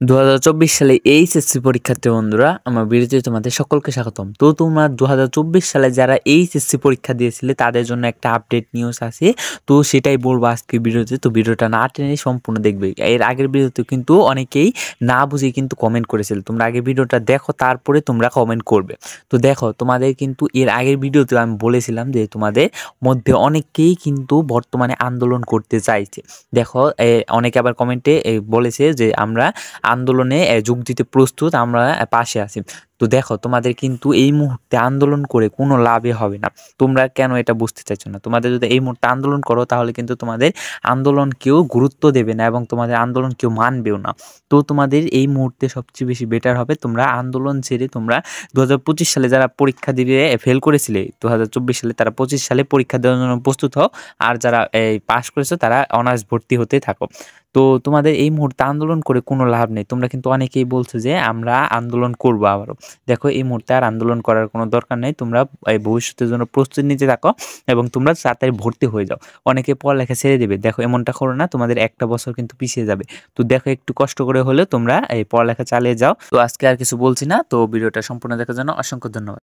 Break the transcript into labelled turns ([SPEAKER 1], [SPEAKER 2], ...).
[SPEAKER 1] 2024 সালে এইচএসসি পরীক্ষার্থী বন্ধুরা, আমার ভিডিওতে তোমাদের সকলকে স্বাগতম। তো তোমরা 2024 সালে যারা এইচএসসি পরীক্ষা দিয়েছিলে তাদের জন্য একটা আপডেট নিউজ আছে। তো সেটাই বলবো আজকে ভিডিওতে। তো ভিডিওটা না টেনে সম্পূর্ণ দেখবে। এর আগের ভিডিওতে কিন্তু অনেকেই না বুঝে কিন্তু কমেন্ট করেছিল। তোমরা আগে ভিডিওটা দেখো, তারপরে তোমরা কমেন্ট করবে। তো দেখো, তোমাদের কিন্তু এর আগের ভিডিওতে আমি বলেছিলাম যে তোমাদের মধ্যে অনেকেই কিন্তু বর্তমানে আন্দোলন করতে চাইছে। দেখো, অনেকে আবার কমেন্টে বলেছে যে আমরা আন্দোলনে যোগ দিতে প্রস্তুত, আমরা পাশে আছি। তো দেখো, তোমাদের কিন্তু এই মুহূর্তে আন্দোলন করে কোনো লাভই হবে না। তোমরা কেন এটা বুঝতে চাইছো না? তোমাদের যদি এই মুহূর্তে আন্দোলন করো তাহলে কিন্তু তোমাদের আন্দোলন কেউ গুরুত্ব দেবে না এবং তোমাদের আন্দোলন কেউ মানবেও না। তো তোমাদের এই মুহূর্তে সবচেয়ে বেশি বেটার হবে তোমরা আন্দোলন ছেড়ে তোমরা 2025 সালে যারা পরীক্ষা দিবে ফেল করেছিলে 2024 সালে, তারা 25 সালে পরীক্ষা দেওয়ার জন্য প্রস্তুত হও। আর যারা পাস করেছো তারা অনার্স ভর্তি হতে থাকো। তো তোমাদের এই মুহূর্তে আন্দোলন করে কোনো লাভ নেই। তোমরা কিন্তু অনেকেই বলছো যে আমরা আন্দোলন করবো আবারও। দেখো, এই মুহূর্তে আর আন্দোলন করার কোনো দরকার নেই। তোমরা এই ভবিষ্যতের জন্য প্রস্তুতি নিতে থাকো এবং তোমরা তাড়াতাড়ি ভর্তি হয়ে যাও। অনেকে পড়ালেখা ছেড়ে দেবে। দেখো, এমনটা করো না, তোমাদের একটা বছর কিন্তু পিছিয়ে যাবে। তো দেখো, একটু কষ্ট করে হলেও তোমরা এই পড়ালেখা চালিয়ে যাও। তো আজকে আর কিছু বলছি না। তো ভিডিওটা সম্পূর্ণ দেখার জন্য অসংখ্য ধন্যবাদ।